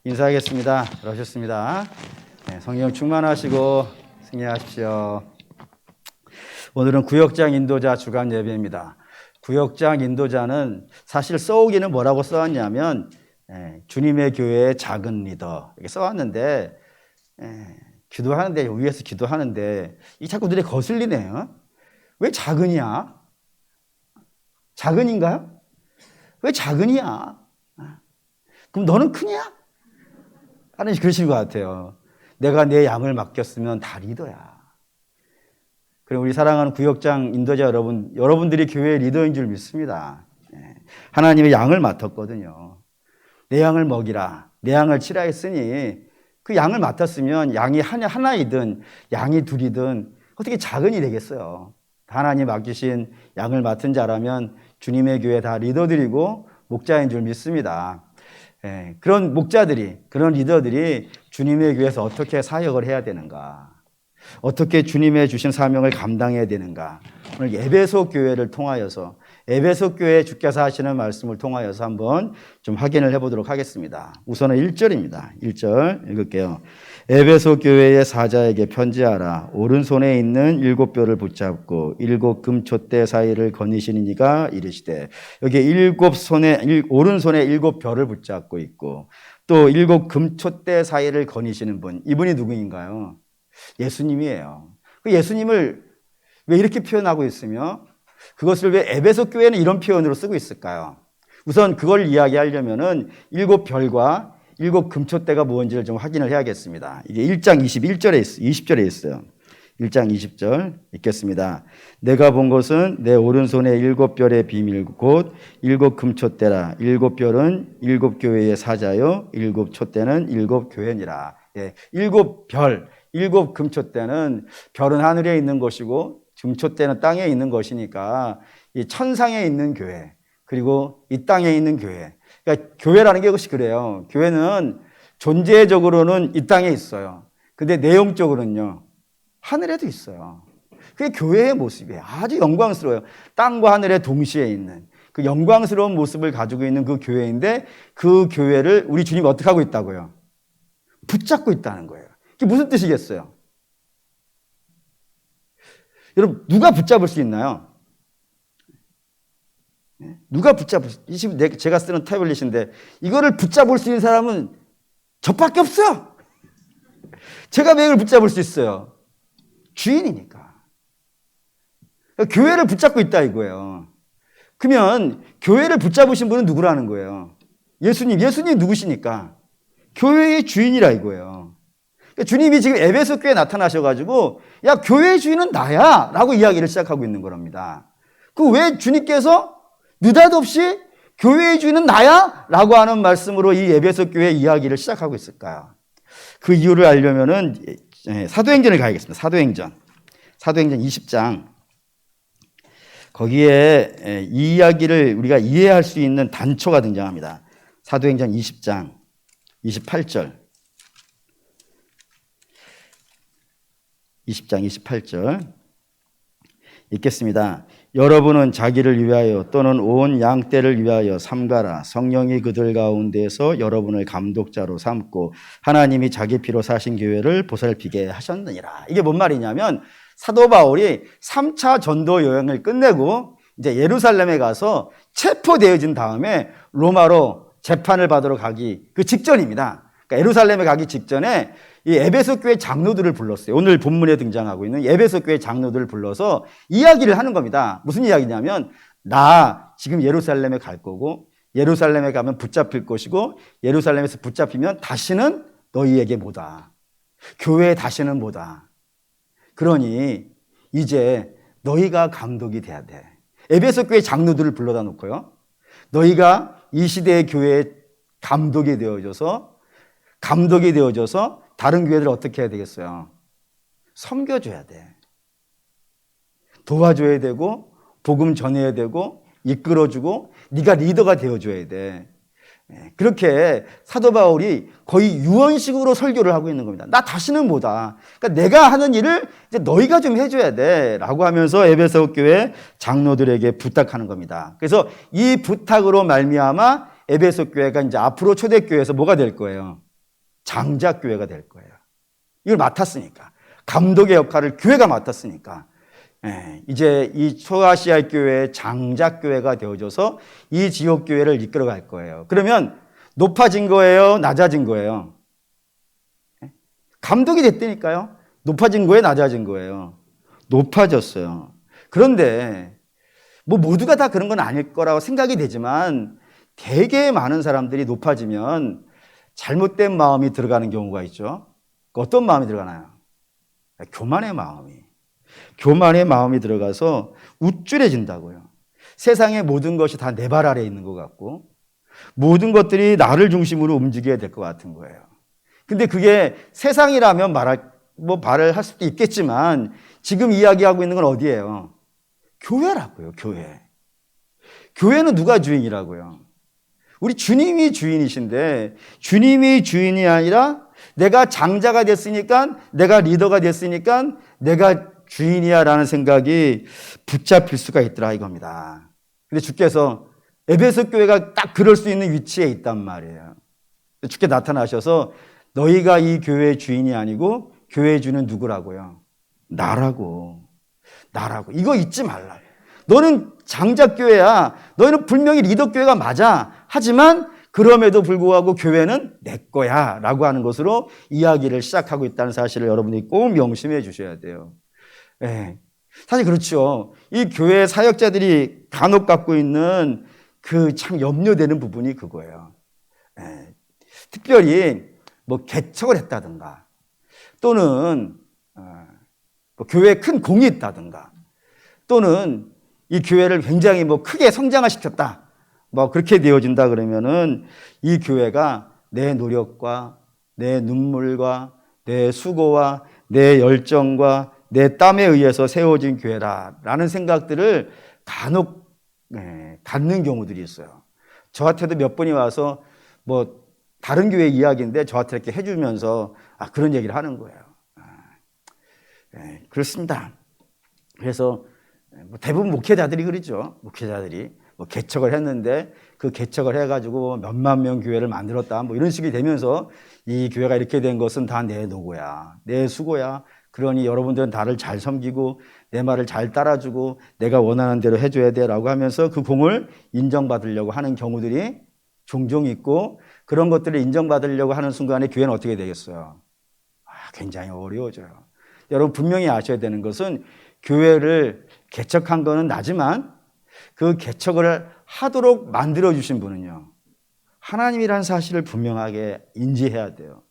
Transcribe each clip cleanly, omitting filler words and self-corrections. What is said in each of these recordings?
인사하겠습니다. 들어오셨습니다. 네, 성령 충만하시고 승리하십시오. 오늘은 구역장 인도자 주간 예배입니다. 구역장 인도자는 사실 써오기는 뭐라고 써왔냐면 주님의 교회의 작은 리더 이렇게 써왔는데 기도하는데 위에서 기도하는데 이 자꾸 눈에 거슬리네요. 왜 작은이야? 작은인가요? 왜 작은이야? 그럼 너는 크냐? 하는 그러신 것 같아요. 내가 내 양을 맡겼으면 다 리더야. 그리고 우리 사랑하는 구역장 인도자 여러분, 여러분들이 교회의 리더인 줄 믿습니다. 하나님의 양을 맡았거든요. 내 양을 먹이라, 내 양을 치라 했으니 그 양을 맡았으면 양이 하나이든 양이 둘이든 어떻게 작은이 되겠어요. 하나님 맡기신 양을 맡은 자라면 주님의 교회 다 리더들이고 목자인 줄 믿습니다. 그런 목자들이, 그런 리더들이 주님의 교회에서 어떻게 사역을 해야 되는가, 어떻게 주님의 주신 사명을 감당해야 되는가, 오늘 에베소 교회를 통하여서, 에베소 교회 주께서 하시는 말씀을 통하여서 한번 좀 확인을 해보도록 하겠습니다. 우선은 1절입니다. 1절 읽을게요. 에베소 교회의 사자에게 편지하라. 오른손에 있는 7뼈를 붙잡고 7 금촛대 사이를 거니시는 이가 이르시되, 여기 오른손에 7뼈를 붙잡고 있고 또 7 금촛대 사이를 거니시는 분, 이분이 누구인가요? 예수님이에요. 그 예수님을 왜 이렇게 표현하고 있으며 그것을 왜 에베소 교회는 이런 표현으로 쓰고 있을까요? 우선 그걸 이야기하려면은 7별과 7 금촛대가 무엇인지를 좀 확인을 해야겠습니다. 이게 1장 20절에 있어요. 1장 20절 읽겠습니다. 내가 본 것은 내 오른손에 7별의 비밀 곧 7 금촛대라. 7별은 7 교회의 사자요 7 촛대는 7 교회니라. 7별, 7 금촛대는 별은 하늘에 있는 것이고 금촛대는 땅에 있는 것이니까 이 천상에 있는 교회, 그리고 이 땅에 있는 교회. 그러니까 교회라는 게 그것이 그래요. 교회는 존재적으로는 이 땅에 있어요. 근데 내용적으로는요, 하늘에도 있어요. 그게 교회의 모습이에요. 아주 영광스러워요. 땅과 하늘에 동시에 있는 그 영광스러운 모습을 가지고 있는 그 교회인데, 그 교회를 우리 주님이 어떻게 하고 있다고요? 붙잡고 있다는 거예요. 그게 무슨 뜻이겠어요? 여러분, 누가 붙잡을 수 있나요? 누가 붙잡을 수, 제가 쓰는 태블릿인데 이거를 붙잡을 수 있는 사람은 저밖에 없어요. 제가 왜 이걸 붙잡을 수 있어요? 주인이니까. 그러니까 교회를 붙잡고 있다 이거예요. 그러면 교회를 붙잡으신 분은 누구라는 거예요? 예수님 누구시니까? 교회의 주인이라 이거예요. 그러니까 주님이 지금 에베소 교회에 나타나셔가지고 야, 교회의 주인은 나야 라고 이야기를 시작하고 있는 겁니다. 그 왜 주님께서 느닷없이 교회의 주인은 나야 라고 하는 말씀으로 이 에베소 교회 이야기를 시작하고 있을까요? 그 이유를 알려면은 사도행전을 가야겠습니다. 사도행전 20장. 거기에 이 이야기를 우리가 이해할 수 있는 단초가 등장합니다. 사도행전 20장 28절. 20장 28절 읽겠습니다. 여러분은 자기를 위하여 또는 온 양떼를 위하여 삼가라. 성령이 그들 가운데서 여러분을 감독자로 삼고 하나님이 자기 피로 사신 교회를 보살피게 하셨느니라. 이게 뭔 말이냐면, 사도 바울이 3차 전도 여행을 끝내고 이제 예루살렘에 가서 체포되어진 다음에 로마로 재판을 받으러 가기 그 직전입니다. 그러니까 예루살렘에 가기 직전에 이 에베소 교회 장로들을 불렀어요. 오늘 본문에 등장하고 있는 에베소 교회 장로들을 불러서 이야기를 하는 겁니다. 무슨 이야기냐면, 나 지금 예루살렘에 갈 거고 예루살렘에 가면 붙잡힐 것이고 예루살렘에서 붙잡히면 다시는 너희에게 뭐다. 교회에 다시는 뭐다. 그러니 이제 너희가 감독이 돼야 돼. 에베소 교회 장로들을 불러다 놓고요. 너희가 이 시대의 교회의 감독이 되어져서 다른 교회들을 어떻게 해야 되겠어요? 섬겨줘야 돼. 도와줘야 되고 복음 전해야 되고 이끌어주고 네가 리더가 되어줘야 돼. 그렇게 사도 바울이 거의 유언식으로 설교를 하고 있는 겁니다. 나 다시는 뭐다. 그러니까 내가 하는 일을 이제 너희가 좀 해줘야 돼 라고 하면서 에베소 교회 장로들에게 부탁하는 겁니다. 그래서 이 부탁으로 말미암아 에베소 교회가 이제 앞으로 초대교회에서 뭐가 될 거예요? 장작교회가 될 거예요. 이걸 맡았으니까. 감독의 역할을 교회가 맡았으니까. 이제 이 소아시아 교회의 장작교회가 되어져서 이 지역교회를 이끌어갈 거예요. 그러면 높아진 거예요? 낮아진 거예요? 감독이 됐다니까요. 높아진 거예요? 낮아진 거예요? 높아졌어요. 그런데 뭐 모두가 다 그런 건 아닐 거라고 생각이 되지만 되게 많은 사람들이 높아지면 잘못된 마음이 들어가는 경우가 있죠. 어떤 마음이 들어가나요? 교만의 마음이. 교만의 마음이 들어가서 우쭐해진다고요. 세상의 모든 것이 다 내 발 아래에 있는 것 같고 모든 것들이 나를 중심으로 움직여야 될 것 같은 거예요. 근데 그게 세상이라면 말을 할 수도 있겠지만 지금 이야기하고 있는 건 어디예요? 교회라고요, 교회. 교회는 누가 주인이라고요? 우리 주님이 주인이신데 주님이 주인이 아니라 내가 장자가 됐으니까 내가 리더가 됐으니까 내가 주인이야 라는 생각이 붙잡힐 수가 있더라 이겁니다. 근데 주께서 에베소 교회가 딱 그럴 수 있는 위치에 있단 말이에요. 주께 나타나셔서 너희가 이 교회의 주인이 아니고 교회의 주는 누구라고요? 나라고. 이거 잊지 말라. 너는 장작교회야. 너희는 분명히 리더교회가 맞아. 하지만 그럼에도 불구하고 교회는 내 거야 라고 하는 것으로 이야기를 시작하고 있다는 사실을 여러분이 꼭 명심해 주셔야 돼요. 사실 그렇죠. 이 교회 사역자들이 간혹 갖고 있는 그 참 염려되는 부분이 그거예요. 특별히 뭐 개척을 했다든가 또는 뭐 교회에 큰 공이 있다든가 또는 이 교회를 굉장히 뭐 크게 성장을 시켰다. 뭐 그렇게 되어진다 그러면은 이 교회가 내 노력과 내 눈물과 내 수고와 내 열정과 내 땀에 의해서 세워진 교회라라는 생각들을 간혹 갖는 경우들이 있어요. 저한테도 몇 분이 와서 뭐 다른 교회 이야기인데 저한테 이렇게 해주면서 그런 얘기를 하는 거예요. 그렇습니다. 그래서 대부분 목회자들이 그러죠. 목회자들이 뭐 개척을 했는데 그 개척을 해가지고 몇만 명 교회를 만들었다 뭐 이런 식이 되면서 이 교회가 이렇게 된 것은 다 내 노고야, 내 수고야. 그러니 여러분들은 나를 잘 섬기고 내 말을 잘 따라주고 내가 원하는 대로 해줘야 돼라고 하면서 그 공을 인정받으려고 하는 경우들이 종종 있고 그런 것들을 인정받으려고 하는 순간에 교회는 어떻게 되겠어요? 굉장히 어려워져요. 여러분 분명히 아셔야 되는 것은 교회를 개척한 거는 나지만 그 개척을 하도록 만들어주신 분은요. 하나님이라는 사실을 분명하게 인지해야 돼요.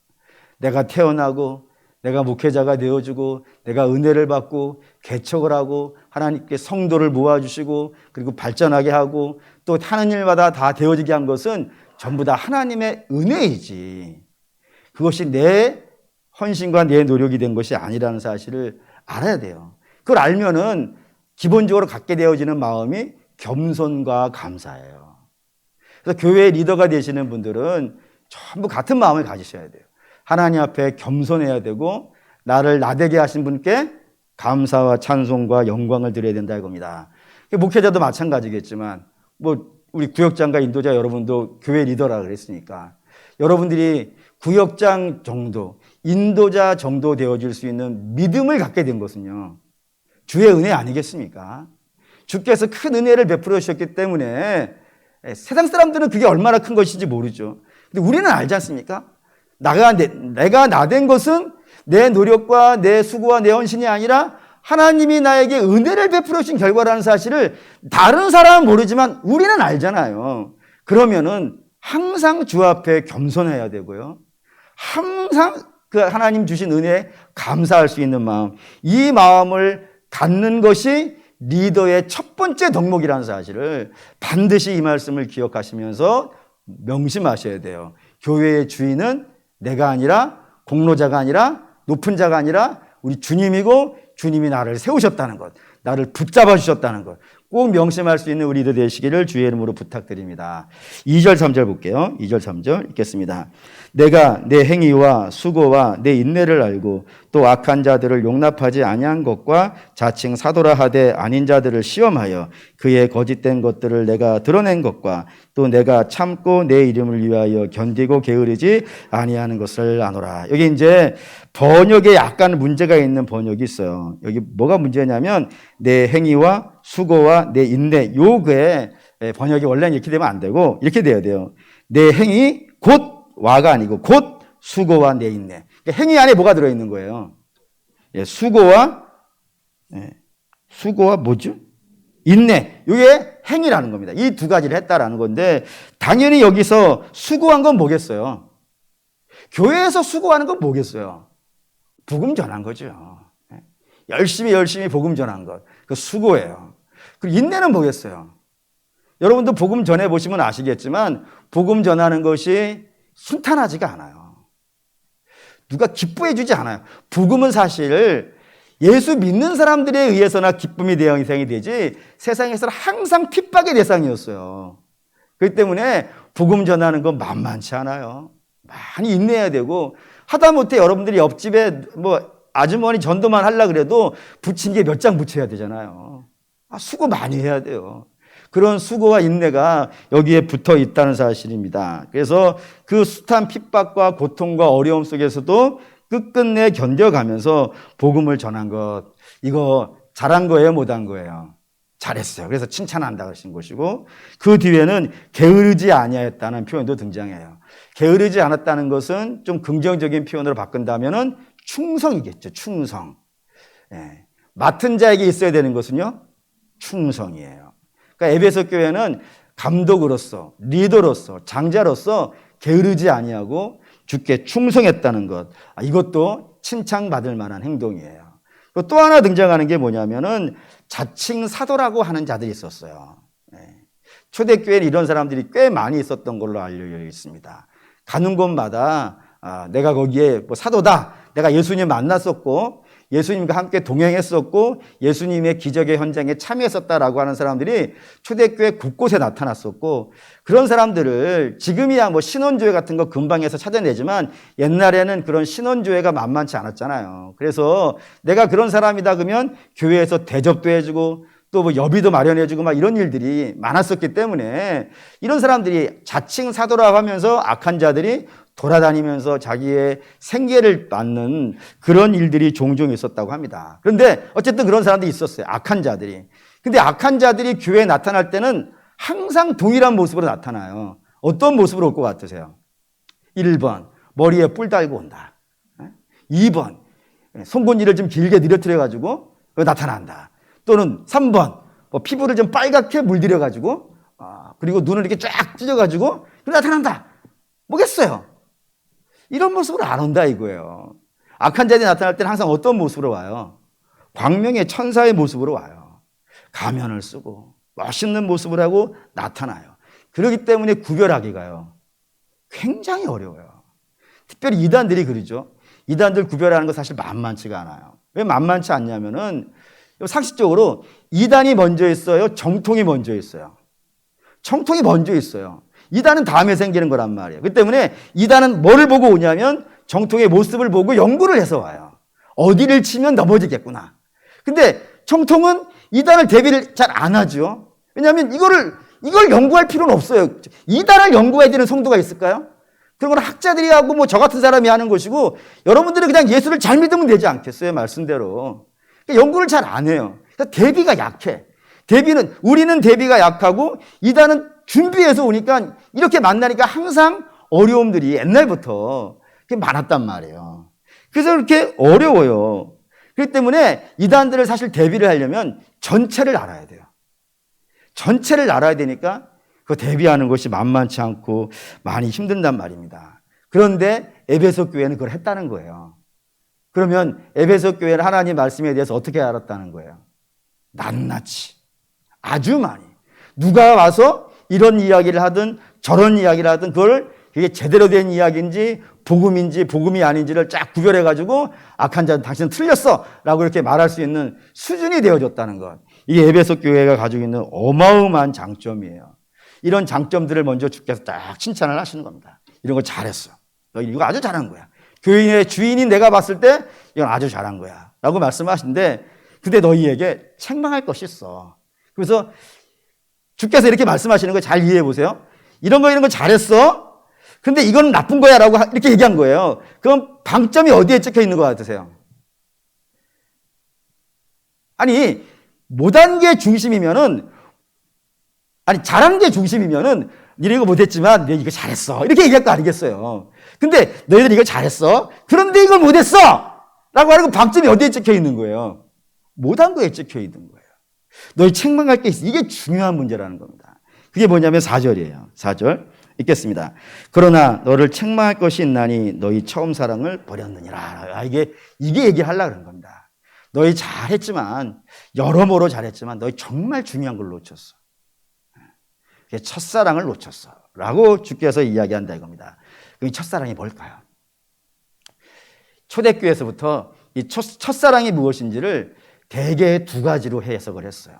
내가 태어나고 내가 목회자가 되어주고 내가 은혜를 받고 개척을 하고 하나님께 성도를 모아주시고 그리고 발전하게 하고 또 하는 일마다 다 되어지게 한 것은 전부 다 하나님의 은혜이지 그것이 내 헌신과 내 노력이 된 것이 아니라는 사실을 알아야 돼요. 그걸 알면은 기본적으로 갖게 되어지는 마음이 겸손과 감사예요. 그래서 교회의 리더가 되시는 분들은 전부 같은 마음을 가지셔야 돼요. 하나님 앞에 겸손해야 되고 나를 나되게 하신 분께 감사와 찬송과 영광을 드려야 된다 이겁니다. 목회자도 마찬가지겠지만 뭐 우리 구역장과 인도자 여러분도 교회 리더라 그랬으니까 여러분들이 구역장 정도, 인도자 정도 되어질 수 있는 믿음을 갖게 된 것은요. 주의 은혜 아니겠습니까? 주께서 큰 은혜를 베풀어 주셨기 때문에 세상 사람들은 그게 얼마나 큰 것인지 모르죠. 근데 우리는 알지 않습니까? 내가 나된 것은 내 노력과 내 수고와 내 헌신이 아니라 하나님이 나에게 은혜를 베풀어 주신 결과라는 사실을 다른 사람은 모르지만 우리는 알잖아요. 그러면은 항상 주 앞에 겸손해야 되고요. 항상 그 하나님 주신 은혜에 감사할 수 있는 마음, 이 마음을 갖는 것이 리더의 첫 번째 덕목이라는 사실을 반드시 이 말씀을 기억하시면서 명심하셔야 돼요. 교회의 주인은 내가 아니라 공로자가 아니라 높은 자가 아니라 우리 주님이고 주님이 나를 세우셨다는 것, 나를 붙잡아 주셨다는 것, 꼭 명심할 수 있는 우리들 되시기를 주의 이름으로 부탁드립니다. 2절 3절 볼게요. 2절 3절 읽겠습니다. 내가 내 행위와 수고와 내 인내를 알고 또 악한 자들을 용납하지 아니한 것과 자칭 사도라 하되 아닌 자들을 시험하여 그의 거짓된 것들을 내가 드러낸 것과 또 내가 참고 내 이름을 위하여 견디고 게으르지 아니하는 것을 아노라. 여기 이제 번역에 약간 문제가 있는 번역이 있어요. 여기 뭐가 문제냐면 내 행위와 수고와 내 인내, 요게 번역이 원래는 이렇게 되면 안 되고 이렇게 돼야 돼요. 내 행위 곧 와가 아니고 곧 수고와 내 인내. 그러니까 행위 안에 뭐가 들어있는 거예요? 수고와 뭐죠? 인내. 이게 행위라는 겁니다. 이 두 가지를 했다라는 건데 당연히 여기서 수고한 건 뭐겠어요? 교회에서 수고하는 건 뭐겠어요? 복음 전한 거죠. 열심히 복음 전한 것. 그 수고예요. 그리고 인내는 뭐겠어요? 여러분도 복음 전해 보시면 아시겠지만 복음 전하는 것이 순탄하지가 않아요. 누가 기뻐해 주지 않아요. 복음은 사실 예수 믿는 사람들에 의해서나 기쁨이 대상이 되지 세상에서는 항상 핍박의 대상이었어요. 그렇기 때문에 복음 전하는 건 만만치 않아요. 많이 인내해야 되고 하다못해 여러분들이 옆집에 아주머니 전도만 하려고 그래도 붙인 게 몇 장 붙여야 되잖아요. 수고 많이 해야 돼요. 그런 수고와 인내가 여기에 붙어 있다는 사실입니다. 그래서 그 숱한 핍박과 고통과 어려움 속에서도 끝끝내 견뎌가면서 복음을 전한 것, 이거 잘한 거예요, 못한 거예요? 잘했어요. 그래서 칭찬한다 그러신 것이고 그 뒤에는 게으르지 아니하였다는 표현도 등장해요. 게으르지 않았다는 것은 좀 긍정적인 표현으로 바꾼다면은 충성이겠죠. 충성. 맡은 자에게 있어야 되는 것은요, 충성이에요. 그러니까 에베소 교회는 감독으로서, 리더로서, 장자로서 게으르지 아니하고 주께 충성했다는 것. 이것도 칭찬받을 만한 행동이에요. 또 하나 등장하는 게 뭐냐면은 자칭 사도라고 하는 자들이 있었어요. 초대교회는 이런 사람들이 꽤 많이 있었던 걸로 알려져 있습니다. 가는 곳마다 내가 거기에 사도다. 내가 예수님 만났었고 예수님과 함께 동행했었고 예수님의 기적의 현장에 참여했었다라고 하는 사람들이 초대교회 곳곳에 나타났었고 그런 사람들을 지금이야 신원조회 같은 거 금방 해서 찾아내지만 옛날에는 그런 신원조회가 만만치 않았잖아요. 그래서 내가 그런 사람이다 그러면 교회에서 대접도 해주고 또 여비도 마련해주고 이런 일들이 많았었기 때문에 이런 사람들이 자칭 사도라고 하면서 악한 자들이 돌아다니면서 자기의 생계를 받는 그런 일들이 종종 있었다고 합니다. 그런데 어쨌든 그런 사람들이 있었어요. 악한 자들이. 근데 악한 자들이 교회에 나타날 때는 항상 동일한 모습으로 나타나요. 어떤 모습으로 올 것 같으세요? 1번, 머리에 뿔 달고 온다. 2번, 송곳니를 좀 길게 늘어뜨려가지고 나타난다. 또는 3번, 피부를 좀 빨갛게 물들여가지고 그리고 눈을 이렇게 쫙 찢어가지고 나타난다. 뭐겠어요? 이런 모습으로 안 온다 이거예요. 악한 자들이 나타날 때는 항상 어떤 모습으로 와요? 광명의 천사의 모습으로 와요. 가면을 쓰고 멋있는 모습을 하고 나타나요. 그렇기 때문에 구별하기가요 굉장히 어려워요. 특별히 이단들이 그러죠. 이단들 구별하는 거 사실 만만치가 않아요. 왜 만만치 않냐면은 상식적으로 이단이 먼저 있어요? 정통이 먼저 있어요? 정통이 먼저 있어요. 이단은 다음에 생기는 거란 말이에요. 그렇기 때문에 이단은 뭐를 보고 오냐면 정통의 모습을 보고 연구를 해서 와요. 어디를 치면 넘어지겠구나. 근데 정통은 이단을 대비를 잘 안 하죠. 왜냐하면 이걸 연구할 필요는 없어요. 이단을 연구해야 되는 성도가 있을까요? 그런 건 학자들이 하고 저 같은 사람이 하는 것이고 여러분들은 그냥 예수를 잘 믿으면 되지 않겠어요? 말씀대로. 그러니까 연구를 잘 안 해요. 그러니까 대비가 약해. 우리는 대비가 약하고 이단은 준비해서 오니까 이렇게 만나니까 항상 어려움들이 옛날부터 많았단 말이에요. 그래서 이렇게 어려워요. 그렇기 때문에 이단들을 사실 대비를 하려면 전체를 알아야 돼요. 전체를 알아야 되니까 그 대비하는 것이 만만치 않고 많이 힘든단 말입니다. 그런데 에베소 교회는 그걸 했다는 거예요. 그러면 에베소 교회는 하나님 말씀에 대해서 어떻게 알았다는 거예요? 낱낱이. 아주 많이. 누가 와서 이런 이야기를 하든 저런 이야기를 하든 그게 제대로 된 이야기인지 복음인지 복음이 아닌지를 쫙 구별해가지고 악한 자는 당신은 틀렸어 라고 이렇게 말할 수 있는 수준이 되어졌다는 것. 이게 에베소 교회가 가지고 있는 어마어마한 장점이에요. 이런 장점들을 먼저 주께서 딱 칭찬을 하시는 겁니다. 이런 거 잘했어. 너 이거 아주 잘한 거야. 교인의 주인인 내가 봤을 때 이건 아주 잘한 거야. 라고 말씀하시는데, 근데 너희에게 책망할 것이 있어. 그래서 주께서 이렇게 말씀하시는 거 잘 이해해 보세요. 이런 거 잘했어. 근데 이건 나쁜 거야. 라고 이렇게 얘기한 거예요. 그럼 방점이 어디에 찍혀 있는 것 같으세요? 아니, 못한 게 중심이면은, 아니, 잘한 게 중심이면은, 니네 이거 못했지만, 너 이거 잘했어. 이렇게 얘기할 거 아니겠어요. 근데 너희들 이거 잘했어. 그런데 이걸 못했어! 라고 하는 건 방점이 어디에 찍혀 있는 거예요? 못한 거에 찍혀 있는 거예요. 너희 책망할 게 있어. 이게 중요한 문제라는 겁니다. 그게 뭐냐면 4절이에요. 4절. 읽겠습니다. 그러나 너를 책망할 것이 있나니 너희 처음 사랑을 버렸느니라. 이게 얘기하려고 그런 겁니다. 너희 잘했지만, 여러모로 잘했지만, 너희 정말 중요한 걸 놓쳤어. 첫사랑을 놓쳤어. 라고 주께서 이야기한다 이겁니다. 그 첫사랑이 뭘까요? 초대교회에서부터 이 첫사랑이 무엇인지를 대개 두 가지로 해석을 했어요.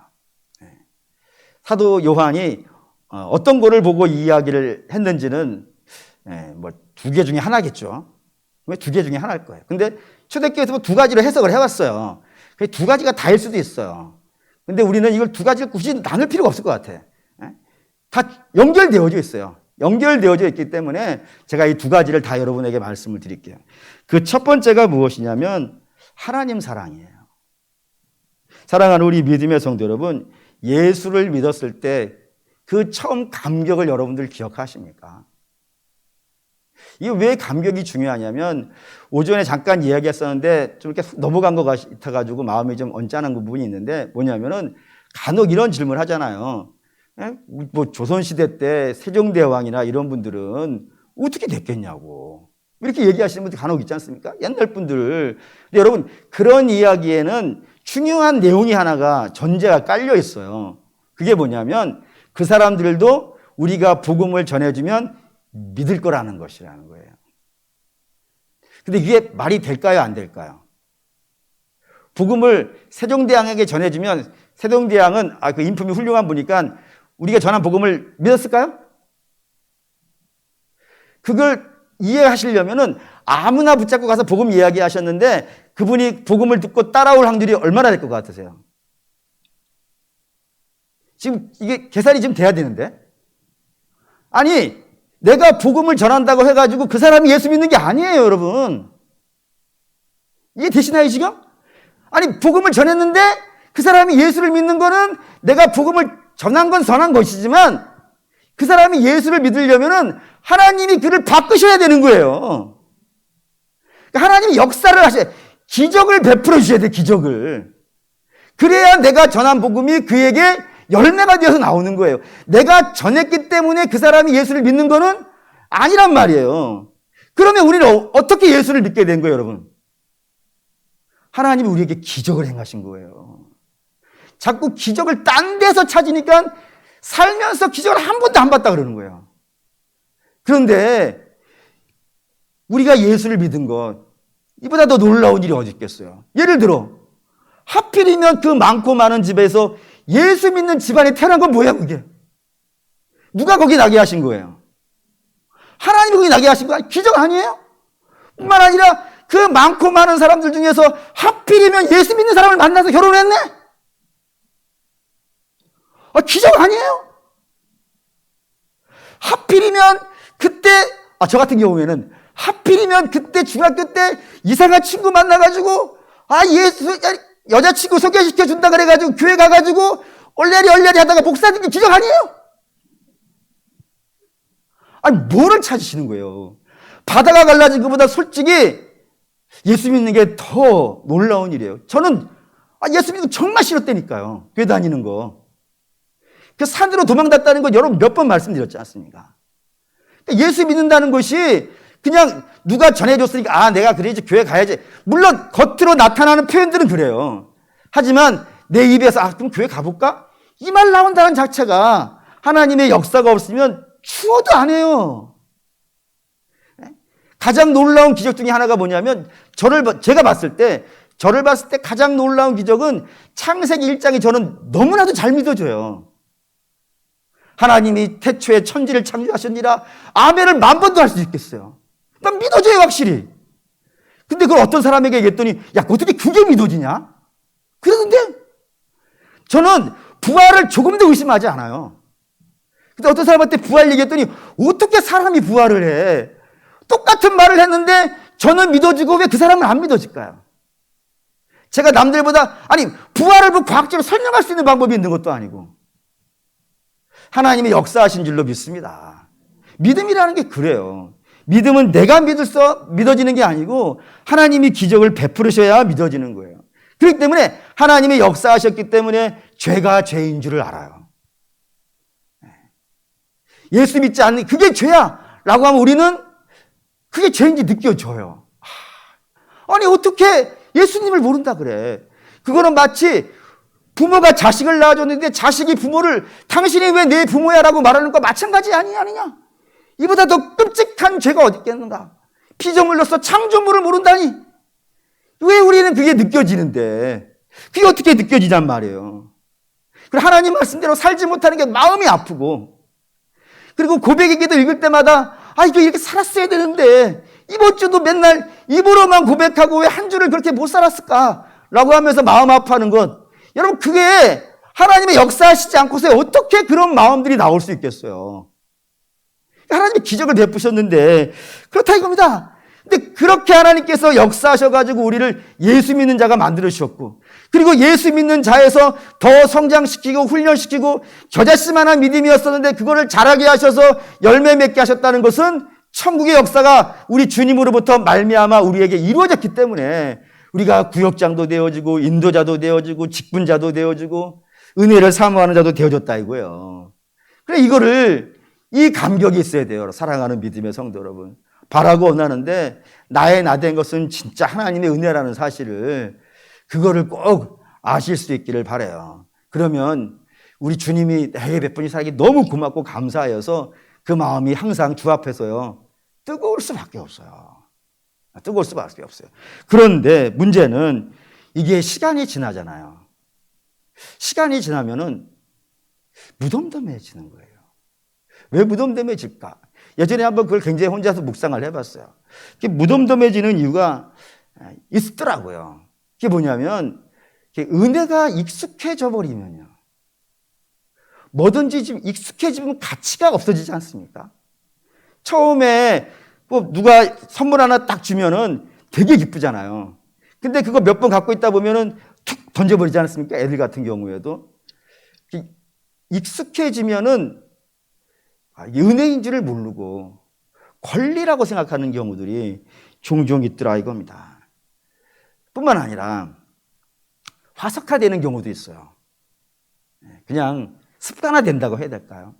사도 요한이 어떤 거를 보고 이 이야기를 했는지는 뭐 두 개 중에 하나겠죠. 두 개 중에 하나일 거예요. 근데 초대교회에서 두 가지로 해석을 해왔어요. 두 가지가 다일 수도 있어요. 근데 우리는 이걸 두 가지를 굳이 나눌 필요가 없을 것 같아. 다 연결되어져 있어요. 연결되어져 있기 때문에 제가 이 두 가지를 다 여러분에게 말씀을 드릴게요. 그 첫 번째가 무엇이냐면 하나님 사랑이에요. 사랑하는 우리 믿음의 성도 여러분, 예수를 믿었을 때 그 처음 감격을 여러분들 기억하십니까? 이게 왜 감격이 중요하냐면 오전에 잠깐 이야기했었는데 좀 이렇게 넘어간 것 같아가지고 마음이 좀 언짢은 부분이 있는데 뭐냐면은 간혹 이런 질문을 하잖아요. 뭐 조선시대 때 세종대왕이나 이런 분들은 어떻게 됐겠냐고 이렇게 얘기하시는 분들 간혹 있지 않습니까? 옛날 분들. 근데 여러분 그런 이야기에는 중요한 내용이 하나가 전제가 깔려 있어요. 그게 뭐냐면 그 사람들도 우리가 복음을 전해주면 믿을 거라는 것이라는 거예요. 근데 이게 말이 될까요? 안 될까요? 복음을 세종대왕에게 전해주면 세종대왕은 그 인품이 훌륭한 분이니까 우리가 전한 복음을 믿었을까요? 그걸 이해하시려면은 아무나 붙잡고 가서 복음 이야기하셨는데 그분이 복음을 듣고 따라올 확률이 얼마나 될 것 같으세요? 지금 이게 계산이 좀 돼야 되는데. 아니, 내가 복음을 전한다고 해가지고 그 사람이 예수 믿는 게 아니에요, 여러분. 이게 되시나요, 지금? 아니, 복음을 전했는데 그 사람이 예수를 믿는 거는 내가 복음을 전한 건 선한 것이지만 그 사람이 예수를 믿으려면은 하나님이 그를 바꾸셔야 되는 거예요. 그러니까 하나님이 역사를 하셔야, 기적을 베풀어 주셔야 돼요, 기적을. 그래야 내가 전한 복음이 그에게 열매가 되어서 나오는 거예요. 내가 전했기 때문에 그 사람이 예수를 믿는 거는 아니란 말이에요. 그러면 우리는 어떻게 예수를 믿게 된 거예요, 여러분? 하나님이 우리에게 기적을 행하신 거예요. 자꾸 기적을 딴 데서 찾으니까 살면서 기적을 한 번도 안 봤다 그러는 거예요. 그런데 우리가 예수를 믿은 것, 이보다 더 놀라운 일이 어디 있겠어요? 예를 들어 하필이면 그 많고 많은 집에서 예수 믿는 집안에 태어난 건 뭐야 그게? 누가 거기 나게 하신 거예요? 하나님이 거기 나게 하신 거 기적 아니에요? 뿐만 아니라 그 많고 많은 사람들 중에서 하필이면 예수 믿는 사람을 만나서 결혼했네? 기적 아니에요? 하필이면 그때 저 같은 경우에는 하필이면 그때 중학교 때 이상한 친구 만나가지고 예수 여자친구 소개시켜 준다 그래가지고 교회 가가지고 얼레리 하다가 목사 된 게 기적 아니에요? 아니 뭐를 찾으시는 거예요? 바다가 갈라진 것보다 솔직히 예수 믿는 게 더 놀라운 일이에요. 저는 예수 믿는 거 정말 싫었다니까요. 교회 다니는 거. 그 산으로 도망갔다는 거 여러분 몇 번 말씀드렸지 않습니까? 예수 믿는다는 것이 그냥 누가 전해줬으니까 내가 그래야지 교회 가야지. 물론 겉으로 나타나는 표현들은 그래요. 하지만 내 입에서 그럼 교회 가볼까? 이 말 나온다는 자체가 하나님의 역사가 없으면 추워도 안 해요. 가장 놀라운 기적 중에 하나가 뭐냐면 제가 봤을 때 저를 봤을 때 가장 놀라운 기적은 창세기 1장이 저는 너무나도 잘 믿어져요. 하나님이 태초에 천지를 창조하셨니라 아멘을 10,000번도 할 수 있겠어요. 난 믿어져요, 확실히. 근데 그걸 어떤 사람에게 얘기했더니 야, 어떻게 그게 믿어지냐? 그러는데 저는 부활을 조금도 의심하지 않아요. 근데 어떤 사람한테 부활 얘기했더니 어떻게 사람이 부활을 해? 똑같은 말을 했는데 저는 믿어지고 왜 그 사람은 안 믿어질까요? 제가 남들보다, 아니, 부활을 뭐 과학적으로 설명할 수 있는 방법이 있는 것도 아니고 하나님이 역사하신 줄로 믿습니다. 믿음이라는 게 그래요. 믿음은 내가 믿어지는 게 아니고 하나님이 기적을 베풀으셔야 믿어지는 거예요. 그렇기 때문에 하나님이 역사하셨기 때문에 죄가 죄인 줄을 알아요. 예수 믿지 않는 그게 죄야 라고 하면 우리는 그게 죄인지 느껴져요. 아니 어떻게 예수님을 모른다 그래. 그거는 마치 부모가 자식을 낳아줬는데 자식이 부모를 당신이 왜 내 부모야 라고 말하는 것과 마찬가지 아니냐. 이보다 더 끔찍한 죄가 어디 있겠는가. 피조물로서 창조물을 모른다니. 왜 우리는 그게 느껴지는데 그게 어떻게 느껴지단 말이에요. 그리고 하나님 말씀대로 살지 못하는 게 마음이 아프고 그리고 고백의 기도 읽을 때마다 이거 이렇게 살았어야 되는데 이번 주도 맨날 입으로만 고백하고 왜 한 주를 그렇게 못 살았을까 라고 하면서 마음 아파하는 것. 여러분 그게 하나님의 역사하시지 않고서 어떻게 그런 마음들이 나올 수 있겠어요. 하나님이 기적을 베푸셨는데 그렇다 이겁니다. 근데 그렇게 하나님께서 역사하셔가지고 우리를 예수 믿는 자가 만들어주셨고 그리고 예수 믿는 자에서 더 성장시키고 훈련시키고 겨자씨만한 믿음이었었는데 그거를 자라게 하셔서 열매 맺게 하셨다는 것은 천국의 역사가 우리 주님으로부터 말미암아 우리에게 이루어졌기 때문에 우리가 구역장도 되어지고 인도자도 되어지고 직분자도 되어지고 은혜를 사모하는 자도 되어졌다 이거예요. 그래 이 감격이 있어야 돼요. 사랑하는 믿음의 성도 여러분. 바라고 원하는데 나의 나 된 것은 진짜 하나님의 은혜라는 사실을 그거를 꼭 아실 수 있기를 바라요. 그러면 우리 주님이 내게 베푼 사랑이 너무 고맙고 감사하여서 그 마음이 항상 주 앞에서요 뜨거울 수밖에 없어요. 뜨거울 수밖에 없어요. 그런데 문제는 이게 시간이 지나잖아요. 시간이 지나면은 무덤덤해지는 거예요. 왜 무덤덤해질까? 예전에 한번 그걸 굉장히 혼자서 묵상을 해봤어요. 무덤덤해지는 이유가 있더라고요. 그게 뭐냐면 은혜가 익숙해져 버리면요. 뭐든지 좀 익숙해지면 가치가 없어지지 않습니까? 처음에 뭐 누가 선물 하나 딱 주면은 되게 기쁘잖아요. 근데 그거 몇 번 갖고 있다 보면은 툭 던져버리지 않습니까? 애들 같은 경우에도. 익숙해지면은 은혜인 줄을 모르고 권리라고 생각하는 경우들이 종종 있더라 이겁니다. 뿐만 아니라 화석화되는 경우도 있어요. 그냥 습관화된다고 해야 될까요?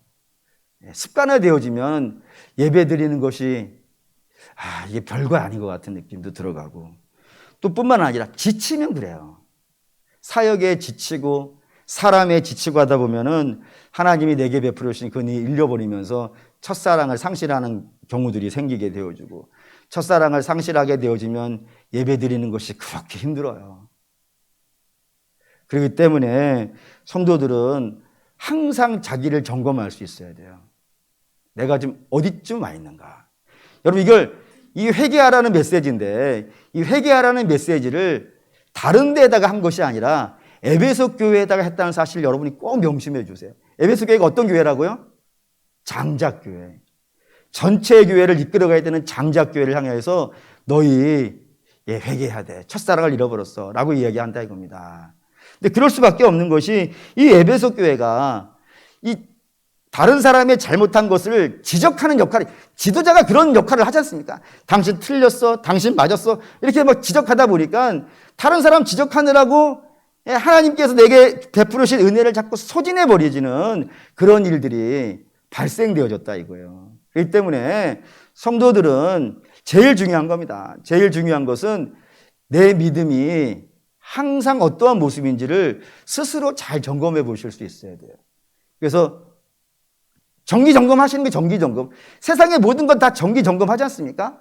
습관화되어지면 예배 드리는 것이 이게 별거 아닌 것 같은 느낌도 들어가고 또 뿐만 아니라 지치면 그래요. 사역에 지치고 사람에 지치고 하다 보면은 하나님이 내게 베풀어 주신 그 은혜 잃려버리면서 첫사랑을 상실하는 경우들이 생기게 되어지고 첫사랑을 상실하게 되어지면 예배 드리는 것이 그렇게 힘들어요. 그렇기 때문에 성도들은 항상 자기를 점검할 수 있어야 돼요. 내가 지금 어디쯤 와 있는가. 여러분 이 회개하라는 메시지인데 이 회개하라는 메시지를 다른 데에다가 한 것이 아니라 에베소 교회에다가 했다는 사실 여러분이 꼭 명심해 주세요. 에베소 교회가 어떤 교회라고요? 장작교회. 전체 교회를 이끌어가야 되는 장작교회를 향해서 너희 회개해야 돼. 첫사랑을 잃어버렸어. 라고 이야기한다 이겁니다. 근데 그럴 수밖에 없는 것이 이 에베소 교회가 이 다른 사람의 잘못한 것을 지적하는 역할이 지도자가 그런 역할을 하지 않습니까? 당신 틀렸어. 당신 맞았어. 이렇게 막 지적하다 보니까 다른 사람 지적하느라고 하나님께서 내게 베풀으신 은혜를 자꾸 소진해버리지는 그런 일들이 발생되어졌다 이거예요. 그렇기 때문에 성도들은 제일 중요한 겁니다. 제일 중요한 것은 내 믿음이 항상 어떠한 모습인지를 스스로 잘 점검해 보실 수 있어야 돼요. 그래서 정기점검 하시는 게 정기점검. 세상의 모든 건 다 정기점검 하지 않습니까?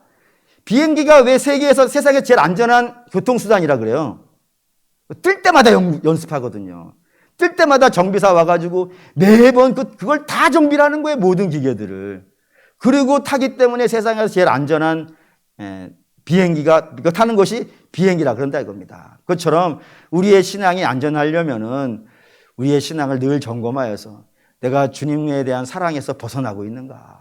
비행기가 왜 세계에서 세상에 제일 안전한 교통수단이라 그래요? 뜰 때마다 연습하거든요. 뜰 때마다 정비사 와가지고 매번 그걸 다 정비를 하는 거예요. 모든 기계들을. 그리고 타기 때문에 세상에서 제일 안전한 비행기가 이거 타는 것이 비행기라 그런다 이겁니다. 그것처럼 우리의 신앙이 안전하려면은 우리의 신앙을 늘 점검하여서 내가 주님에 대한 사랑에서 벗어나고 있는가?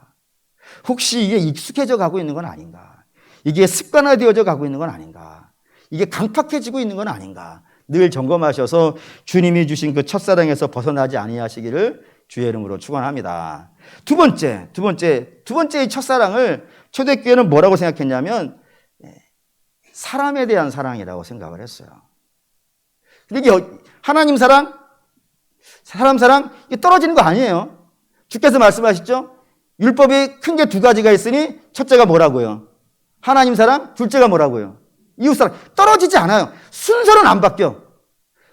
혹시 이게 익숙해져 가고 있는 건 아닌가? 이게 습관화되어져 가고 있는 건 아닌가? 이게 강팍해지고 있는 건 아닌가? 늘 점검하셔서 주님이 주신 그 첫사랑에서 벗어나지 아니하시기를 주의 이름으로 축원합니다. 두 번째 이 첫사랑을 초대교회는 뭐라고 생각했냐면 사람에 대한 사랑이라고 생각을 했어요. 근데 이게 하나님 사랑, 사람 사랑 이게 떨어지는 거 아니에요. 주께서 말씀하셨죠? 율법이 큰 게 두 가지가 있으니 첫째가 뭐라고요? 하나님 사랑, 둘째가 뭐라고요? 이웃 사랑. 떨어지지 않아요. 순서는 안 바뀌어.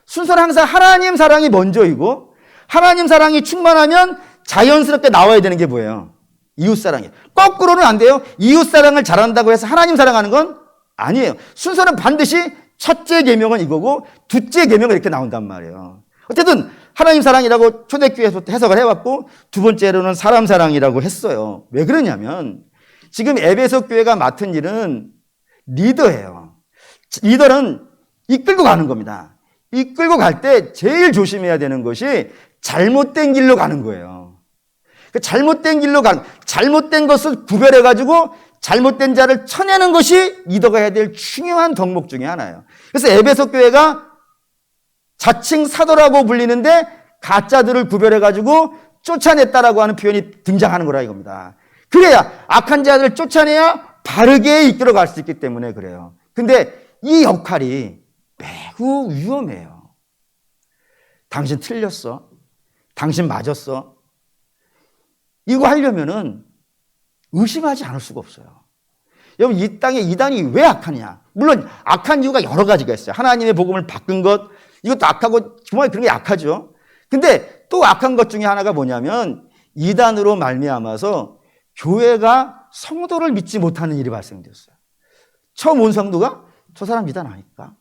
순서는 항상 하나님 사랑이 먼저이고 하나님 사랑이 충만하면 자연스럽게 나와야 되는 게 뭐예요? 이웃 사랑이에요. 거꾸로는 안 돼요. 이웃 사랑을 잘한다고 해서 하나님 사랑하는 건 아니에요. 순서는 반드시 첫째 계명은 이거고 둘째 계명은 이렇게 나온단 말이에요. 어쨌든 하나님 사랑이라고 초대교회에서 해석을 해왔고 두 번째로는 사람 사랑이라고 했어요. 왜 그러냐면 지금 에베소 교회가 맡은 일은 리더예요. 리더는 이끌고 가는 겁니다. 이끌고 갈 때 제일 조심해야 되는 것이 잘못된 길로 가는 거예요. 잘못된 길로 잘못된 것을 구별해가지고 잘못된 자를 쳐내는 것이 리더가 해야 될 중요한 덕목 중에 하나예요. 그래서 에베소 교회가 자칭 사도라고 불리는데 가짜들을 구별해가지고 쫓아냈다라고 하는 표현이 등장하는 거라 이겁니다. 그래야 악한 자들을 쫓아내야 바르게 이끌어갈 수 있기 때문에 그래요. 근데 이 역할이 매우 위험해요. 당신 틀렸어. 당신 맞았어. 이거 하려면은 의심하지 않을 수가 없어요. 여러분, 이 땅에 이단이 왜 악하냐? 물론 악한 이유가 여러 가지가 있어요. 하나님의 복음을 바꾼 것, 이것도 악하고 정말 그런 게 악하죠. 근데 또 악한 것 중에 하나가 뭐냐면 이단으로 말미암아서 교회가 성도를 믿지 못하는 일이 발생되었어요. 처음 온 성도가 저 사람 이단 아닐까?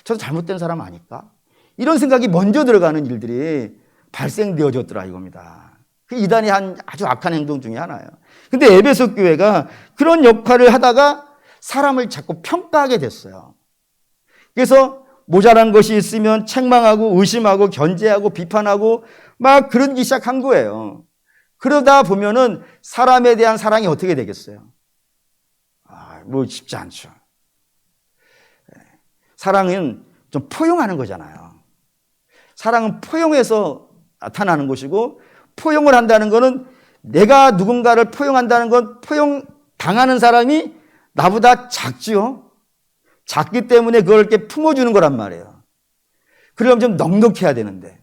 저 잘못된 사람 아닐까? 이런 생각이 먼저 들어가는 일들이 발생되어졌더라 이겁니다. 그 이단이 한 아주 악한 행동 중에 하나예요. 근데 에베소 교회가 그런 역할을 하다가 사람을 자꾸 평가하게 됐어요. 그래서 모자란 것이 있으면 책망하고 의심하고 견제하고 비판하고 막 그러기 시작한 거예요. 그러다 보면은 사람에 대한 사랑이 어떻게 되겠어요? 뭐 쉽지 않죠. 사랑은 좀 포용하는 거잖아요. 사랑은 포용해서 나타나는 것이고 포용을 한다는 것은 내가 누군가를 포용한다는 건 포용당하는 사람이 나보다 작지요. 작기 때문에 그걸 이렇게 품어주는 거란 말이에요. 그러려면 좀 넉넉해야 되는데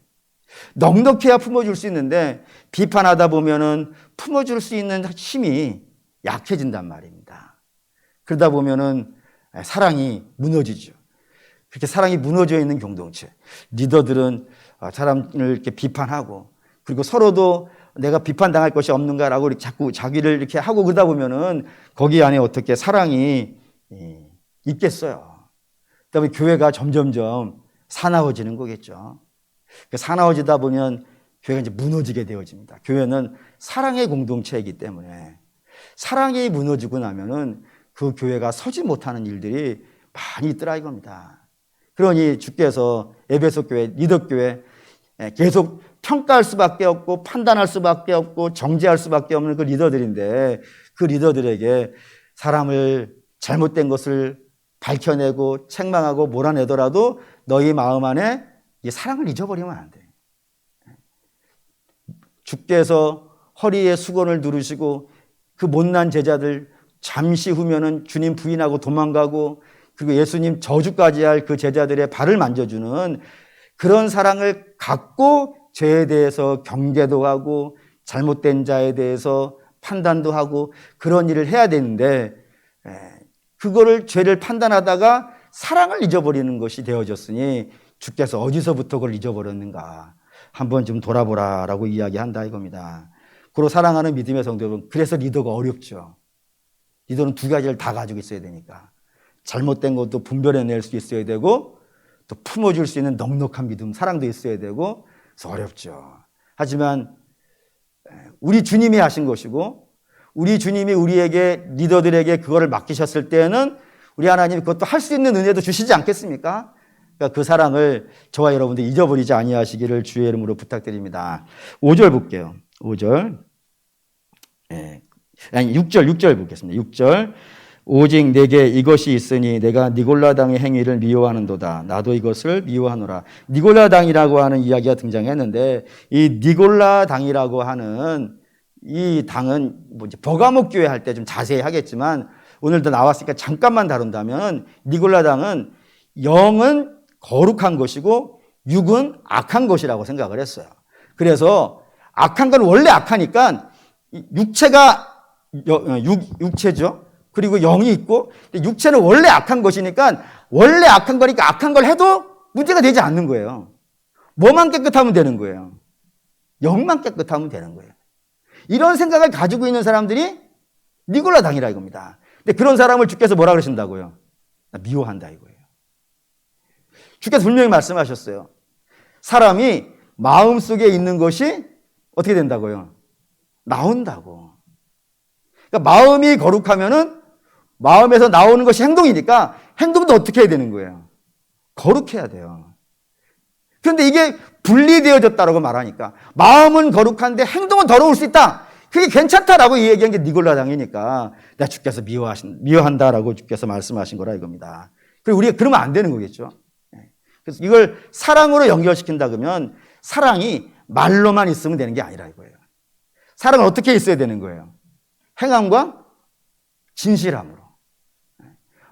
넉넉해야 품어줄 수 있는데 비판하다 보면은 품어줄 수 있는 힘이 약해진단 말입니다. 그러다 보면은 사랑이 무너지죠. 그렇게 사랑이 무너져 있는 공동체. 리더들은 사람을 이렇게 비판하고 그리고 서로도 내가 비판당할 것이 없는가라고 자꾸 자기를 이렇게 하고 그러다 보면은 거기 안에 어떻게 사랑이 있겠어요. 그다음에 교회가 점점점 사나워지는 거겠죠. 사나워지다 보면 교회가 이제 무너지게 되어집니다. 교회는 사랑의 공동체이기 때문에 사랑이 무너지고 나면은 그 교회가 서지 못하는 일들이 많이 있더라 이겁니다. 그러니 주께서 에베소 교회, 리더 교회 계속 평가할 수밖에 없고 판단할 수밖에 없고 정죄할 수밖에 없는 그 리더들인데 그 리더들에게 사람을 잘못된 것을 밝혀내고 책망하고 몰아내더라도 너희 마음 안에 이 사랑을 잊어버리면 안 돼. 주께서 허리에 수건을 두르시고 그 못난 제자들 잠시 후면은 주님 부인하고 도망가고 그리고 예수님 저주까지 할 그 제자들의 발을 만져주는 그런 사랑을 갖고 죄에 대해서 경계도 하고 잘못된 자에 대해서 판단도 하고 그런 일을 해야 되는데 그거를 죄를 판단하다가 사랑을 잊어버리는 것이 되어졌으니 주께서 어디서부터 그걸 잊어버렸는가 한번 좀 돌아보라라고 이야기한다 이겁니다. 그리고 사랑하는 믿음의 성도 여러분, 그래서 리더가 어렵죠. 리더는 두 가지를 다 가지고 있어야 되니까 잘못된 것도 분별해낼 수 있어야 되고 또 품어줄 수 있는 넉넉한 믿음, 사랑도 있어야 되고, 그래서 어렵죠. 하지만 우리 주님이 하신 것이고, 우리 주님이 우리에게, 리더들에게 그거를 맡기셨을 때에는 우리 하나님이 그것도 할 수 있는 은혜도 주시지 않겠습니까? 그러니까 그 사랑을 저와 여러분들 잊어버리지 아니하시기를 주의 이름으로 부탁드립니다. 5절 볼게요. 5절. 아니, 6절 보겠습니다. 6절. 오직 내게 이것이 있으니 내가 니골라당의 행위를 미워하는도다. 나도 이것을 미워하노라. 니골라당이라고 하는 이야기가 등장했는데, 이 니골라당이라고 하는 이 당은 뭐 이제 버가목 교회 할 때 좀 자세히 하겠지만, 오늘도 나왔으니까 잠깐만 다룬다면, 니골라당은 영은 거룩한 것이고 육은 악한 것이라고 생각을 했어요. 그래서 악한 건 원래 악하니까 육체가 육체죠. 그리고 영이 있고, 육체는 원래 악한 것이니까 원래 악한 거니까 악한 걸 해도 문제가 되지 않는 거예요. 뭐만 깨끗하면 되는 거예요. 영만 깨끗하면 되는 거예요. 이런 생각을 가지고 있는 사람들이 니골라당이라 이겁니다. 근데 그런 사람을 주께서 뭐라 그러신다고요? 미워한다 이거예요. 주께서 분명히 말씀하셨어요. 사람이 마음속에 있는 것이 어떻게 된다고요? 나온다고. 그러니까 마음이 거룩하면은 마음에서 나오는 것이 행동이니까 행동도 어떻게 해야 되는 거예요? 거룩해야 돼요. 그런데 이게 분리되어졌다라고 말하니까 마음은 거룩한데 행동은 더러울 수 있다. 그게 괜찮다라고 얘기한 게 니골라당이니까 내가 주께서 미워한다라고 주께서 말씀하신 거라 이겁니다. 그리고 우리가 그러면 안 되는 거겠죠. 그래서 이걸 사랑으로 연결시킨다 그러면 사랑이 말로만 있으면 되는 게 아니라 이거예요. 사랑은 어떻게 있어야 되는 거예요? 행함과 진실함으로.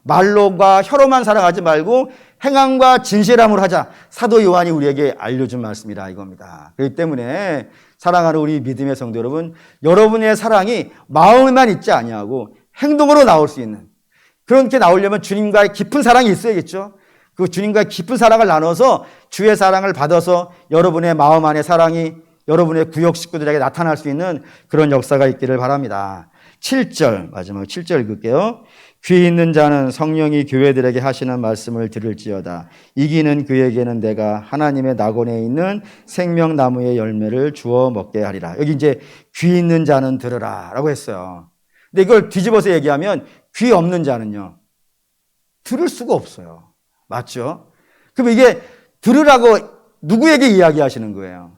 말로가 혀로만 사랑하지 말고 행함과 진실함으로 하자. 사도 요한이 우리에게 알려준 말씀이라 이겁니다. 그렇기 때문에 사랑하는 우리 믿음의 성도 여러분, 여러분의 사랑이 마음에만 있지 아니하고 행동으로 나올 수 있는, 그렇게 나오려면 주님과의 깊은 사랑이 있어야겠죠. 그 주님과의 깊은 사랑을 나눠서 주의 사랑을 받아서 여러분의 마음 안에 사랑이 여러분의 구역 식구들에게 나타날 수 있는 그런 역사가 있기를 바랍니다. 7절, 마지막 7절 읽을게요. 귀 있는 자는 성령이 교회들에게 하시는 말씀을 들을지어다. 이기는 그에게는 내가 하나님의 낙원에 있는 생명나무의 열매를 주어 먹게 하리라. 여기 이제 귀 있는 자는 들으라 라고 했어요. 근데 이걸 뒤집어서 얘기하면 귀 없는 자는요, 들을 수가 없어요. 맞죠? 그럼 이게 들으라고 누구에게 이야기하시는 거예요?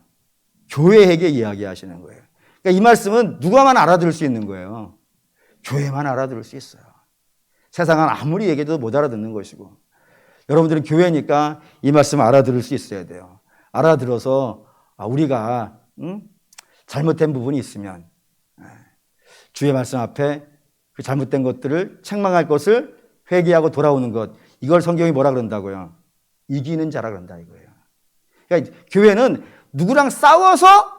교회에게 이야기하시는 거예요. 그러니까 이 말씀은 누가만 알아들을 수 있는 거예요. 교회만 알아들을 수 있어요. 세상은 아무리 얘기해도 못 알아듣는 것이고, 여러분들은 교회니까 이 말씀 알아들을 수 있어야 돼요. 알아들어서 우리가 잘못된 부분이 있으면 주의 말씀 앞에 그 잘못된 것들을 책망할 것을 회개하고 돌아오는 것, 이걸 성경이 뭐라 그런다고요? 이기는 자라 그런다 이거예요. 그러니까 교회는 누구랑 싸워서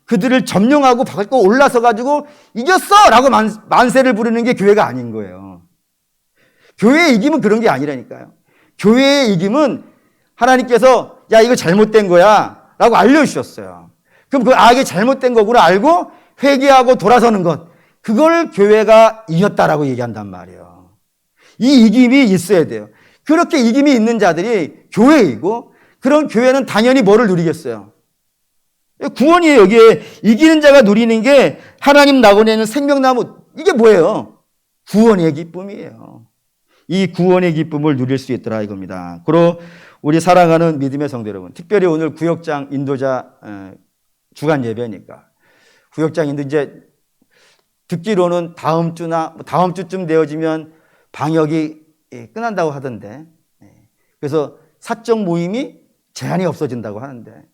그들을 점령하고 밟고 올라서 가지고 이겼어! 라고 만세를 부르는 게 교회가 아닌 거예요. 교회의 이김은 그런 게 아니라니까요. 교회의 이김은 하나님께서 야 이거 잘못된 거야 라고 알려주셨어요. 그럼 이게 잘못된 거구나 알고 회개하고 돌아서는 것, 그걸 교회가 이겼다라고 얘기한단 말이에요. 이 이김이 있어야 돼요. 그렇게 이김이 있는 자들이 교회이고, 그런 교회는 당연히 뭐를 누리겠어요? 구원이에요. 여기에 이기는 자가 누리는 게 하나님 낙원에 있는 생명나무, 이게 뭐예요? 구원의 기쁨이에요. 이 구원의 기쁨을 누릴 수 있더라 이겁니다. 그리고 우리 사랑하는 믿음의 성도 여러분, 특별히 오늘 구역장 인도자 주간 예배니까 구역장 인도 이제 듣기로는 다음 주나 다음 주쯤 되어지면 방역이 끝난다고 하던데, 그래서 사적 모임이 제한이 없어진다고 하는데,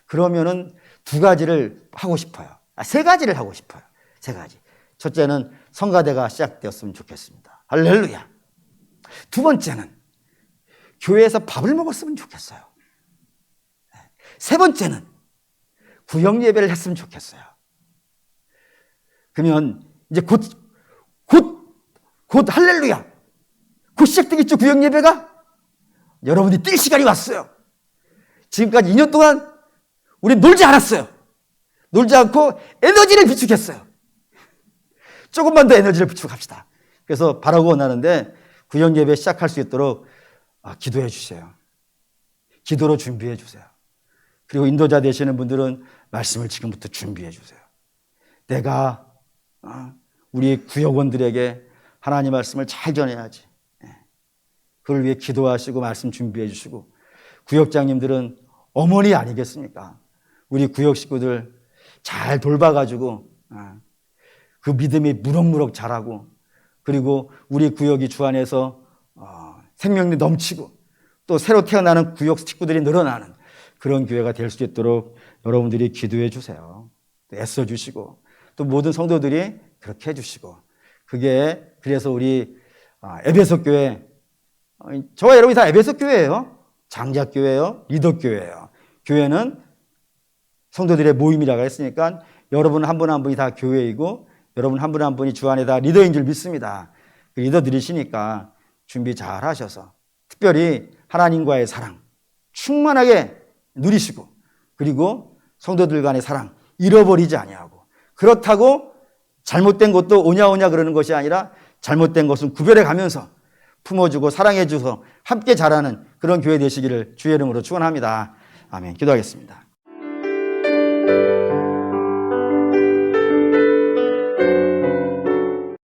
그러면은 두 가지를 하고 싶어요. 세 가지를 하고 싶어요. 세 가지. 첫째는 성가대가 시작되었으면 좋겠습니다. 할렐루야. 두 번째는 교회에서 밥을 먹었으면 좋겠어요. 세 번째는 구역 예배를 했으면 좋겠어요. 그러면 이제 곧 할렐루야. 곧 시작되겠죠, 구역 예배가? 여러분이 뛸 시간이 왔어요. 지금까지 2년 동안 우리 놀지 않았어요. 놀지 않고 에너지를 비축했어요. 조금만 더 에너지를 비축합시다. 그래서 바라고 원하는데 구역 예배 시작할 수 있도록 기도해 주세요. 기도로 준비해 주세요. 그리고 인도자 되시는 분들은 말씀을 지금부터 준비해 주세요. 내가 우리 구역원들에게 하나님 말씀을 잘 전해야지. 그걸 위해 기도하시고 말씀 준비해 주시고, 구역장님들은 어머니 아니겠습니까? 우리 구역 식구들 잘 돌봐가지고 그 믿음이 무럭무럭 자라고, 그리고 우리 구역이 주 안에서 생명力넘치고 또 새로 태어나는 구역 식구들이 늘어나는 그런 교회가 될 수 있도록 여러분들이 기도해 주세요. 애써 주시고 또 모든 성도들이 그렇게 해 주시고, 그게 그래서 우리 에베소 교회, 저와 여러분이 다 에베소 교회예요. 장작교회예요. 리더교회예요. 교회는 성도들의 모임이라고 했으니까 여러분 한 분 한 분이 다 교회이고 여러분 한 분 한 분이 주 안에 다 리더인 줄 믿습니다. 리더들이시니까 준비 잘 하셔서 특별히 하나님과의 사랑 충만하게 누리시고, 그리고 성도들 간의 사랑 잃어버리지 아니하고, 그렇다고 잘못된 것도 오냐오냐 그러는 것이 아니라 잘못된 것은 구별해 가면서 품어주고 사랑해주서 함께 자라는 그런 교회 되시기를 주의 이름으로 축원합니다. 아멘. 기도하겠습니다.